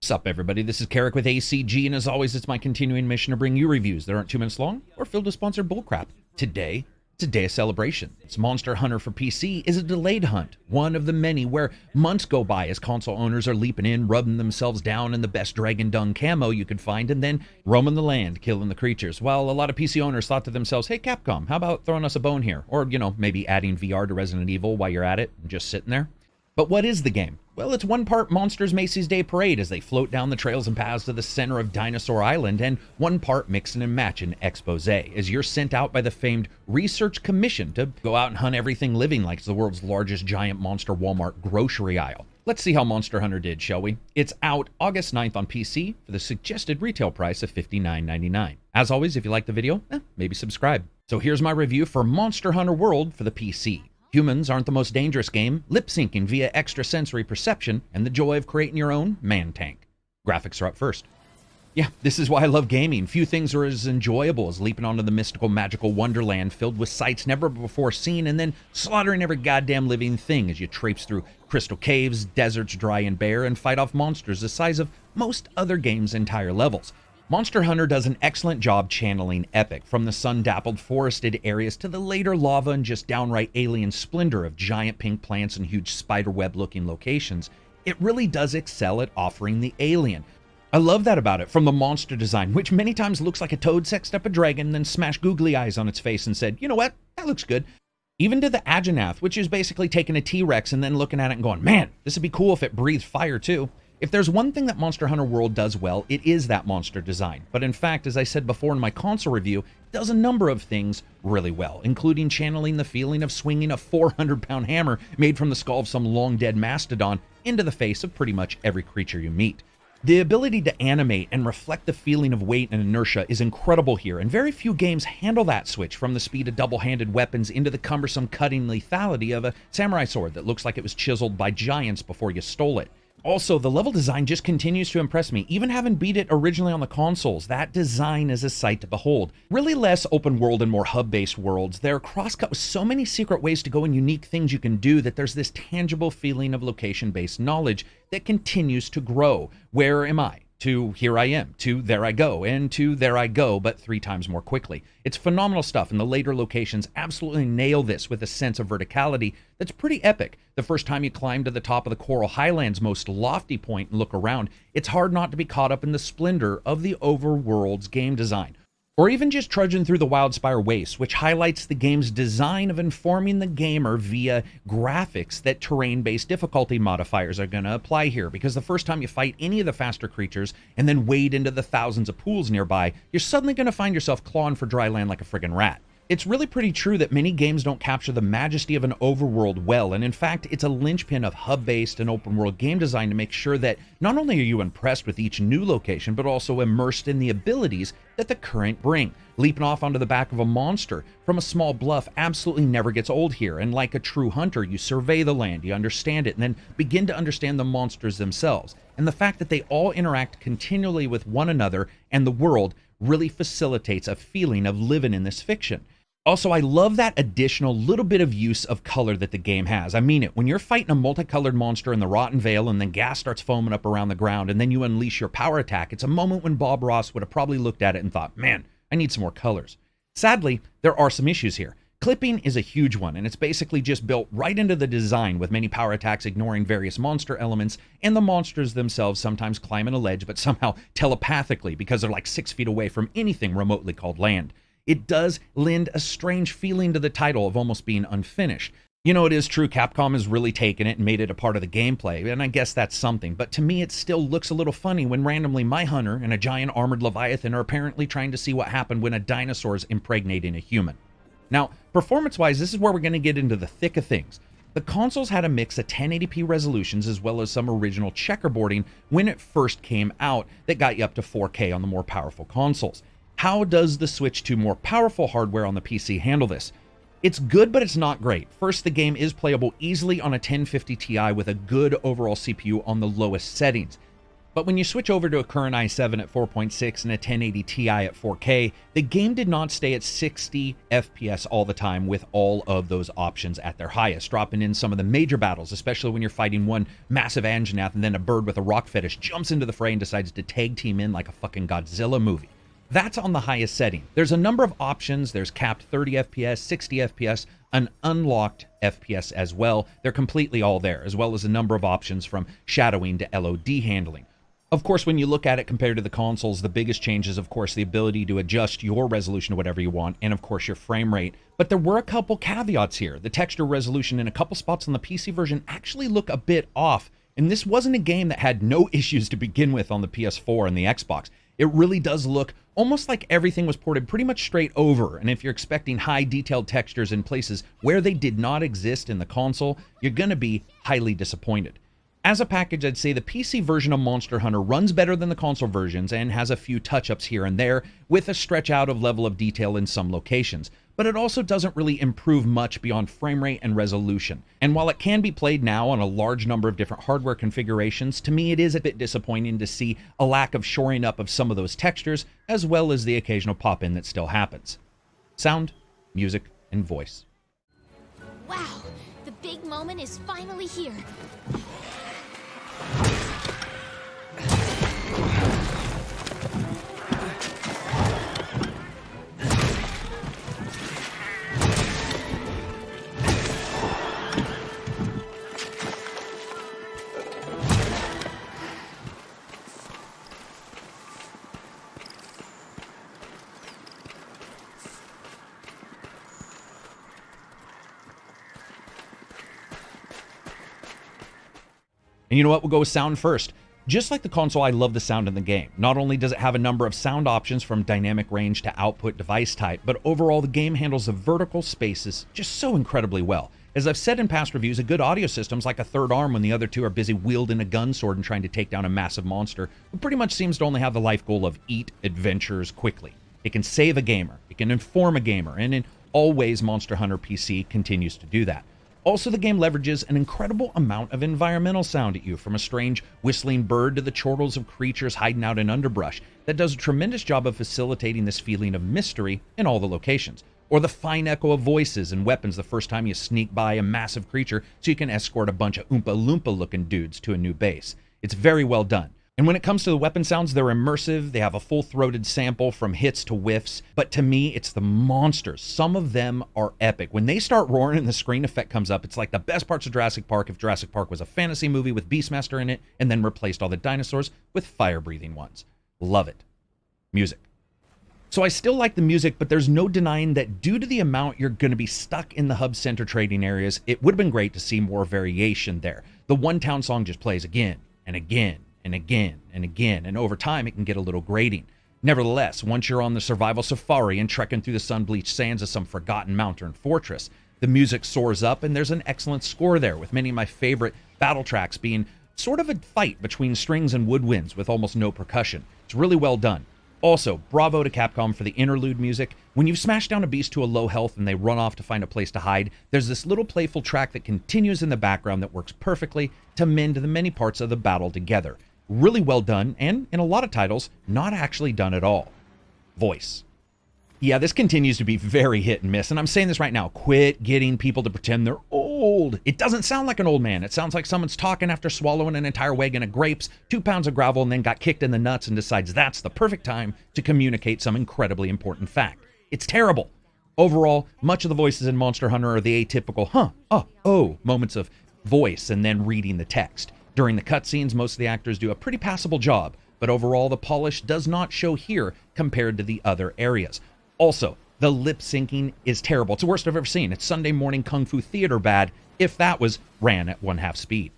Sup everybody, this is Karak with ACG, and as always it's my continuing mission to bring you reviews that aren't 2 minutes long or filled with sponsored bullcrap. Today, it's a day of celebration. It's Monster Hunter for PC is a delayed hunt, one of the many where months go by as console owners are leaping in, rubbing themselves down in the best dragon dung camo you could find, and then roaming the land, killing the creatures. While a lot of PC owners thought to themselves, hey Capcom, how about throwing us a bone here? Or, maybe adding VR to Resident Evil while you're at it and just sitting there. But what is the game? Well, it's one part Monsters Macy's Day Parade as they float down the trails and paths to the center of Dinosaur Island, and one part mixing and matching expose as you're sent out by the famed Research Commission to go out and hunt everything living like it's the world's largest giant monster Walmart grocery aisle. Let's see how Monster Hunter did, shall we? It's out August 9th on PC for the suggested retail price of $59.99. As always, if you like the video, maybe subscribe. So here's my review for Monster Hunter World for the PC. Humans aren't the most dangerous game, lip-syncing via extrasensory perception and the joy of creating your own man-tank. Graphics are up first. Yeah, this is why I love gaming. Few things are as enjoyable as leaping onto the mystical, magical Wonderland filled with sights never before seen and then slaughtering every goddamn living thing as you traipse through crystal caves, deserts dry and bare, and fight off monsters the size of most other games' entire levels. Monster Hunter does an excellent job channeling epic, from the sun-dappled forested areas to the later lava and just downright alien splendor of giant pink plants and huge spiderweb-looking locations. It really does excel at offering the alien. I love that about it, from the monster design, which many times looks like a toad sexed up a dragon, then smashed googly eyes on its face and said, you know what, that looks good. Even to the Agenath, which is basically taking a T-Rex and then looking at it and going, man, this would be cool if it breathed fire too. If there's one thing that Monster Hunter World does well, it is that monster design. But in fact, as I said before in my console review, it does a number of things really well, including channeling the feeling of swinging a 400-pound hammer made from the skull of some long-dead mastodon into the face of pretty much every creature you meet. The ability to animate and reflect the feeling of weight and inertia is incredible here, and very few games handle that switch from the speed of double-handed weapons into the cumbersome cutting lethality of a samurai sword that looks like it was chiseled by giants before you stole it. Also, the level design just continues to impress me. Even having beat it originally on the consoles, that design is a sight to behold. Really less open world and more hub-based worlds. They're cross-cut with so many secret ways to go and unique things you can do that there's this tangible feeling of location-based knowledge that continues to grow. Where am I? To here I am, to there I go, and to there I go, but 3 times more quickly. It's phenomenal stuff, and the later locations absolutely nail this with a sense of verticality that's pretty epic. The first time you climb to the top of the Coral Highlands' most lofty point and look around, it's hard not to be caught up in the splendor of the overworld's game design. Or even just trudging through the Wildspire Wastes, which highlights the game's design of informing the gamer via graphics that terrain-based difficulty modifiers are going to apply here, because the first time you fight any of the faster creatures and then wade into the thousands of pools nearby, you're suddenly going to find yourself clawing for dry land like a friggin' rat. It's really pretty true that many games don't capture the majesty of an overworld well, and in fact, it's a linchpin of hub-based and open-world game design to make sure that not only are you impressed with each new location, but also immersed in the abilities that the current bring. Leaping off onto the back of a monster from a small bluff absolutely never gets old here, and like a true hunter, you survey the land, you understand it, and then begin to understand the monsters themselves. And the fact that they all interact continually with one another and the world really facilitates a feeling of living in this fiction. Also, I love that additional little bit of use of color that the game has. I mean it. When you're fighting a multicolored monster in the Rotten Vale and then gas starts foaming up around the ground and then you unleash your power attack, it's a moment when Bob Ross would have probably looked at it and thought, man, I need some more colors. Sadly, there are some issues here. Clipping is a huge one, and it's basically just built right into the design, with many power attacks ignoring various monster elements and the monsters themselves sometimes climbing a ledge but somehow telepathically because they're like 6 feet away from anything remotely called land. It does lend a strange feeling to the title of almost being unfinished. You know, it is true Capcom has really taken it and made it a part of the gameplay, and I guess that's something, but to me it still looks a little funny when randomly my hunter and a giant armored leviathan are apparently trying to see what happened when a dinosaur is impregnating a human. Now, performance-wise, this is where we're going to get into the thick of things. The consoles had a mix of 1080p resolutions as well as some original checkerboarding when it first came out that got you up to 4K on the more powerful consoles. How does the switch to more powerful hardware on the PC handle this? It's good, but it's not great. First, the game is playable easily on a 1050 Ti with a good overall CPU on the lowest settings. But when you switch over to a current i7 at 4.6 and a 1080 Ti at 4K, the game did not stay at 60 FPS all the time with all of those options at their highest, dropping in some of the major battles, especially when you're fighting one massive Anjanath and then a bird with a rock fetish jumps into the fray and decides to tag team in like a fucking Godzilla movie. That's on the highest setting. There's a number of options. There's capped 30 FPS, 60 FPS, an unlocked FPS as well. They're completely all there, as well as a number of options from shadowing to LOD handling. Of course, when you look at it compared to the consoles, the biggest change is, of course, the ability to adjust your resolution to whatever you want, and of course, your frame rate. But there were a couple caveats here. The texture resolution in a couple spots on the PC version actually look a bit off, and this wasn't a game that had no issues to begin with on the PS4 and the Xbox. It really does look almost like everything was ported pretty much straight over, and if you're expecting high detailed textures in places where they did not exist in the console, you're going to be highly disappointed. As a package, I'd say the PC version of Monster Hunter runs better than the console versions and has a few touch-ups here and there, with a stretch out of level of detail in some locations. But it also doesn't really improve much beyond frame rate and resolution. And while it can be played now on a large number of different hardware configurations, to me it is a bit disappointing to see a lack of shoring up of some of those textures, as well as the occasional pop-in that still happens. Sound, music, and voice. Wow, the big moment is finally here. And you know what? We'll go with sound first. Just like the console, I love the sound in the game. Not only does it have a number of sound options from dynamic range to output device type, but overall the game handles the vertical spaces just so incredibly well. As I've said in past reviews, a good audio system's like a third arm when the other two are busy wielding a gun sword and trying to take down a massive monster who pretty much seems to only have the life goal of eat adventures quickly. It can save a gamer, it can inform a gamer, and in all ways Monster Hunter PC continues to do that. Also, the game leverages an incredible amount of environmental sound at you, from a strange whistling bird to the chortles of creatures hiding out in underbrush, that does a tremendous job of facilitating this feeling of mystery in all the locations. Or the fine echo of voices and weapons the first time you sneak by a massive creature so you can escort a bunch of Oompa Loompa looking dudes to a new base. It's very well done. And when it comes to the weapon sounds, they're immersive, they have a full-throated sample from hits to whiffs, but to me, it's the monsters. Some of them are epic. When they start roaring and the screen effect comes up, it's like the best parts of Jurassic Park if Jurassic Park was a fantasy movie with Beastmaster in it and then replaced all the dinosaurs with fire-breathing ones. Love it. Music. So I still like the music, but there's no denying that due to the amount you're going to be stuck in the hub center trading areas, it would have been great to see more variation there. The one town song just plays again and again and again and again, and over time it can get a little grating. Nevertheless, once you're on the survival safari and trekking through the sun-bleached sands of some forgotten mountain fortress, the music soars up and there's an excellent score there, with many of my favorite battle tracks being sort of a fight between strings and woodwinds with almost no percussion. It's really well done. Also, bravo to Capcom for the interlude music. When you've smashed down a beast to a low health and they run off to find a place to hide, there's this little playful track that continues in the background that works perfectly to mend the many parts of the battle together. Really well done, and in a lot of titles, not actually done at all. Voice. Yeah, this continues to be very hit and miss, and I'm saying this right now. Quit getting people to pretend they're old. It doesn't sound like an old man. It sounds like someone's talking after swallowing an entire wagon of grapes, 2 pounds of gravel, and then got kicked in the nuts and decides that's the perfect time to communicate some incredibly important fact. It's terrible. Overall, much of the voices in Monster Hunter are the atypical oh moments of voice and then reading the text. During the cutscenes, most of the actors do a pretty passable job, but overall the polish does not show here compared to the other areas. Also, the lip syncing is terrible. It's the worst I've ever seen. It's Sunday morning Kung Fu theater bad, if that was ran at 1/2 speed.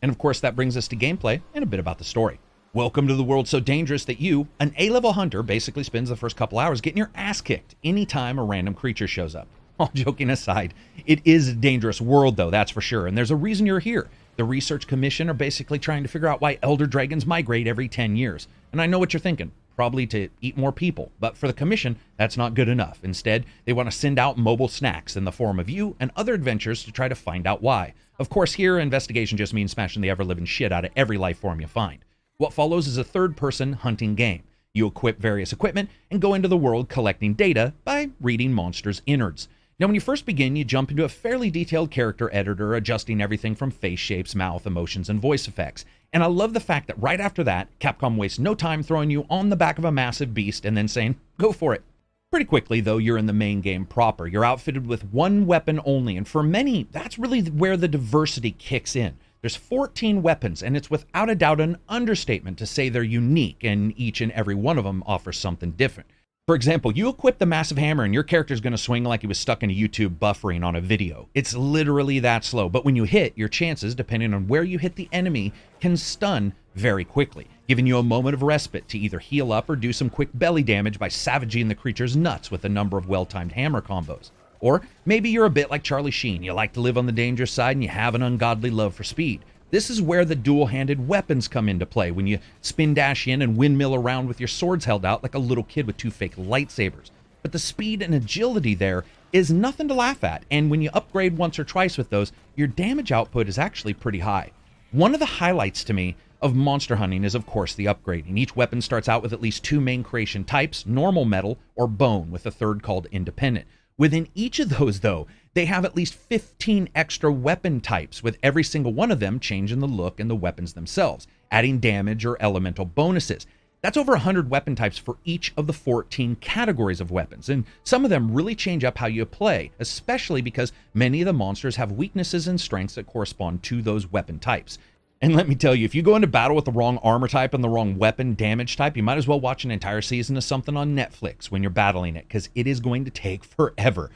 And of course that brings us to gameplay and a bit about the story. Welcome to the world so dangerous that you, an A-level hunter, basically spends the first couple hours getting your ass kicked anytime a random creature shows up. All joking aside, it is a dangerous world though, that's for sure, and there's a reason you're here. The Research Commission are basically trying to figure out why elder dragons migrate every 10 years. And I know what you're thinking, probably to eat more people. But for the Commission, that's not good enough. Instead, they want to send out mobile snacks in the form of you and other adventures to try to find out why. Of course, here, investigation just means smashing the ever-living shit out of every life form you find. What follows is a third-person hunting game. You equip various equipment and go into the world collecting data by reading monsters' innards. Now, when you first begin, you jump into a fairly detailed character editor, adjusting everything from face shapes, mouth, emotions, and voice effects. And I love the fact that right after that, Capcom wastes no time throwing you on the back of a massive beast and then saying, go for it. Pretty quickly, though, you're in the main game proper. You're outfitted with one weapon only, and for many, that's really where the diversity kicks in. There's 14 weapons, and it's without a doubt an understatement to say they're unique, and each and every one of them offers something different. For example, you equip the massive hammer and your character's going to swing like he was stuck in a YouTube buffering on a video. It's literally that slow, but when you hit, your chances, depending on where you hit the enemy, can stun very quickly, giving you a moment of respite to either heal up or do some quick belly damage by savaging the creature's nuts with a number of well-timed hammer combos. Or maybe you're a bit like Charlie Sheen, you like to live on the dangerous side and you have an ungodly love for speed. This is where the dual-handed weapons come into play, when you spin dash in and windmill around with your swords held out like a little kid with two fake lightsabers. But the speed and agility there is nothing to laugh at, and when you upgrade once or twice with those, your damage output is actually pretty high. One of the highlights to me of monster hunting is, of course, the upgrading. Each weapon starts out with at least two main creation types, normal, metal, or bone, with a third called independent. Within each of those, though, they have at least 15 extra weapon types, with every single one of them changing the look and the weapons themselves, adding damage or elemental bonuses. That's over 100 weapon types for each of the 14 categories of weapons, and some of them really change up how you play, especially because many of the monsters have weaknesses and strengths that correspond to those weapon types. And let me tell you, if you go into battle with the wrong armor type and the wrong weapon damage type, you might as well watch an entire season of something on Netflix when you're battling it, because it is going to take forever.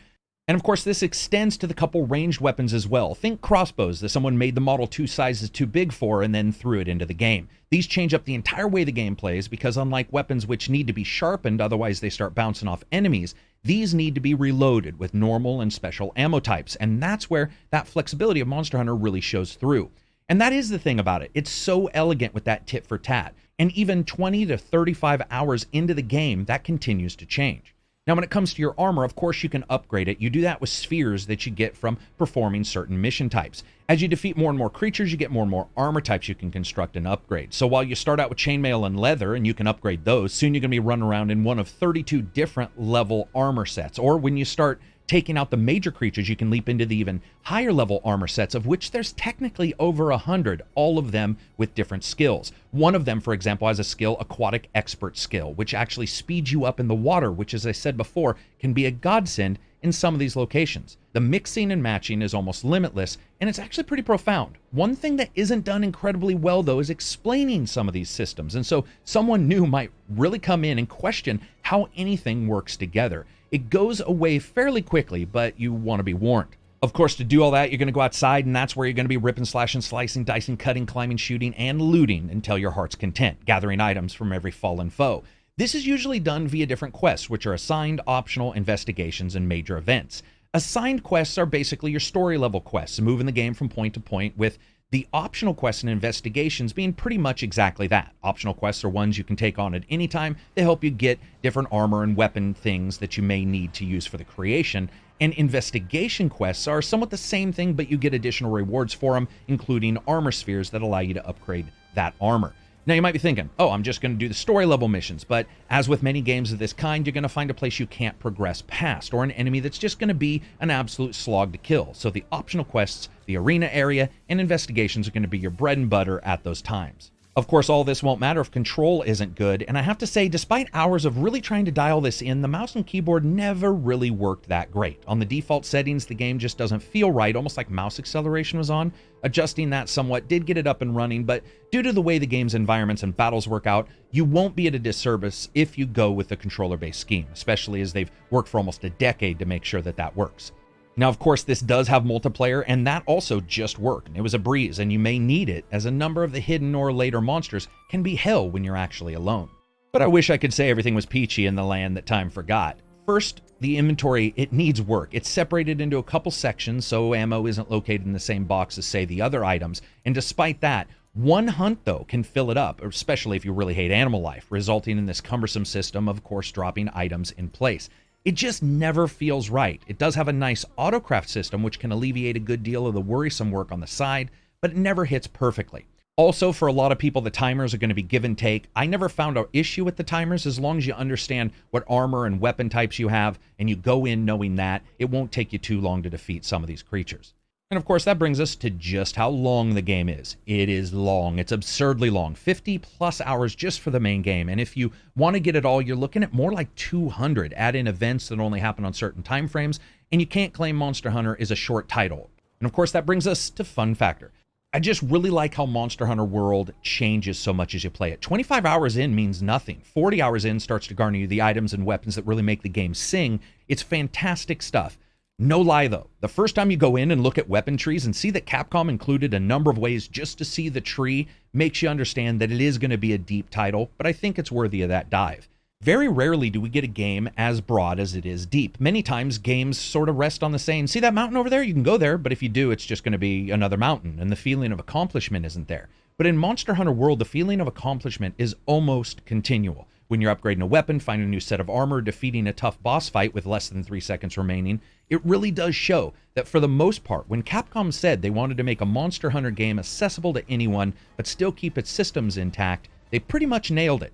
And of course, this extends to the couple ranged weapons as well. Think crossbows that someone made the model 2 sizes too big for and then threw it into the game. These change up the entire way the game plays, because unlike weapons which need to be sharpened, otherwise they start bouncing off enemies, these need to be reloaded with normal and special ammo types. And that's where that flexibility of Monster Hunter really shows through. And that is the thing about it. It's so elegant with that tit for tat. And even 20 to 35 hours into the game, that continues to change. Now, when it comes to your armor, of course, you can upgrade it. You do that with spheres that you get from performing certain mission types. As you defeat more and more creatures, you get more and more armor types you can construct and upgrade. So while you start out with chainmail and leather, and you can upgrade those, soon you're going to be running around in one of 32 different level armor sets. Or when you start taking out the major creatures, you can leap into the even higher level armor sets, of which there's technically over 100, all of them with different skills. One of them, for example, has a skill, Aquatic Expert skill, which actually speeds you up in the water, which, as I said before, can be a godsend in some of these locations. The mixing and matching is almost limitless, and it's actually pretty profound. One thing that isn't done incredibly well, though, is explaining some of these systems, and so someone new might really come in and question how anything works together. It goes away fairly quickly, but you want to be warned. Of course, to do all that, you're going to go outside, and that's where you're going to be ripping, slashing, slicing, dicing, cutting, climbing, shooting, and looting until your heart's content, gathering items from every fallen foe. This is usually done via different quests, which are assigned, optional, investigations, and major events. Assigned quests are basically your story level quests, moving the game from point to point, with the optional quests and investigations being pretty much exactly that. Optional quests are ones you can take on at any time. They help you get different armor and weapon things that you may need to use for the creation. And investigation quests are somewhat the same thing, but you get additional rewards for them, including armor spheres that allow you to upgrade that armor. Now, you might be thinking, oh, I'm just going to do the story level missions, but as with many games of this kind, you're going to find a place you can't progress past, or an enemy that's just going to be an absolute slog to kill. So the optional quests, the arena area, and investigations are going to be your bread and butter at those times. Of course, all this won't matter if control isn't good, and I have to say, despite hours of really trying to dial this in, the mouse and keyboard never really worked that great. On the default settings, the game just doesn't feel right, almost like mouse acceleration was on. Adjusting that somewhat did get it up and running, but due to the way the game's environments and battles work out, you won't be at a disservice if you go with the controller-based scheme, especially as they've worked for almost a decade to make sure that that works. Now, of course, this does have multiplayer, and that also just worked. It was a breeze, and you may need it, as a number of the hidden or later monsters can be hell when you're actually alone. But I wish I could say everything was peachy in the land that time forgot. First, the inventory, it needs work. It's separated into a couple sections, so ammo isn't located in the same box as, say, the other items. And despite that, one hunt, though, can fill it up, especially if you really hate animal life, resulting in this cumbersome system of course dropping items in place. It just never feels right. It does have a nice autocraft system, which can alleviate a good deal of the worrisome work on the side, but it never hits perfectly. Also, for a lot of people, the timers are going to be give and take. I never found an issue with the timers as long as you understand what armor and weapon types you have, and you go in knowing that, it won't take you too long to defeat some of these creatures. And of course, that brings us to just how long the game is. It is long. It's absurdly long. 50 plus hours just for the main game. And if you want to get it all, you're looking at more like 200. Add in events that only happen on certain time frames, and you can't claim Monster Hunter is a short title. And of course, that brings us to fun factor. I just really like how Monster Hunter World changes so much as you play it. 25 hours in means nothing. 40 hours in starts to garner you the items and weapons that really make the game sing. It's fantastic stuff. No lie though, the first time you go in and look at weapon trees and see that Capcom included a number of ways just to see the tree makes you understand that it is going to be a deep title, but I think it's worthy of that dive. Very rarely do we get a game as broad as it is deep. Many times games sort of rest on the saying, see that mountain over there? You can go there, but if you do, it's just going to be another mountain, and the feeling of accomplishment isn't there. But in Monster Hunter World, the feeling of accomplishment is almost continual. When you're upgrading a weapon, finding a new set of armor, defeating a tough boss fight with less than 3 seconds remaining, it really does show that for the most part, when Capcom said they wanted to make a Monster Hunter game accessible to anyone, but still keep its systems intact, they pretty much nailed it.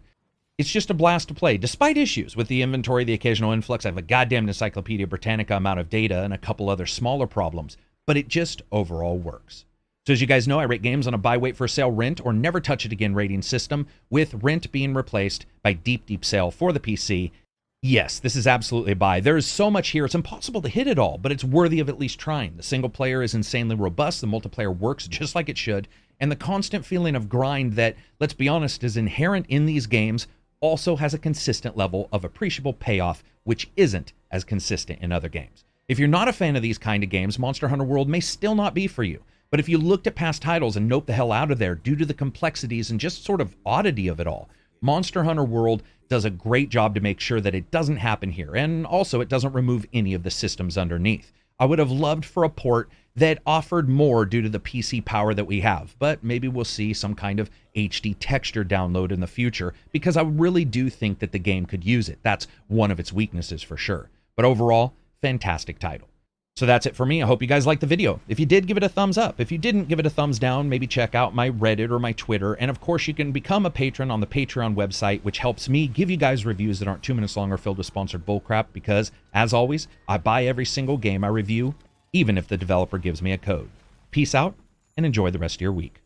It's just a blast to play, despite issues with the inventory, the occasional influx of a goddamn Encyclopedia Britannica amount of data, and a couple other smaller problems, but it just overall works. So as you guys know, I rate games on a buy, wait for sale, rent, or never touch it again rating system, with rent being replaced by deep sale for the PC. Yes, this is absolutely a buy. There is so much here, it's impossible to hit it all, but it's worthy of at least trying. The single player is insanely robust, the multiplayer works just like it should, and the constant feeling of grind that, let's be honest, is inherent in these games also has a consistent level of appreciable payoff, which isn't as consistent in other games. If you're not a fan of these kind of games, Monster Hunter World may still not be for you. But if you looked at past titles and nope the hell out of there due to the complexities and just sort of oddity of it all, Monster Hunter World does a great job to make sure that it doesn't happen here, and also it doesn't remove any of the systems underneath. I would have loved for a port that offered more due to the PC power that we have, but maybe we'll see some kind of HD texture download in the future, because I really do think that the game could use it. That's one of its weaknesses for sure. But overall, fantastic title. So that's it for me. I hope you guys liked the video. If you did, give it a thumbs up. If you didn't, give it a thumbs down. Maybe check out my Reddit or my Twitter. And of course, you can become a patron on the Patreon website, which helps me give you guys reviews that aren't 2 minutes long or filled with sponsored bullcrap, because, as always, I buy every single game I review, even if the developer gives me a code. Peace out, and enjoy the rest of your week.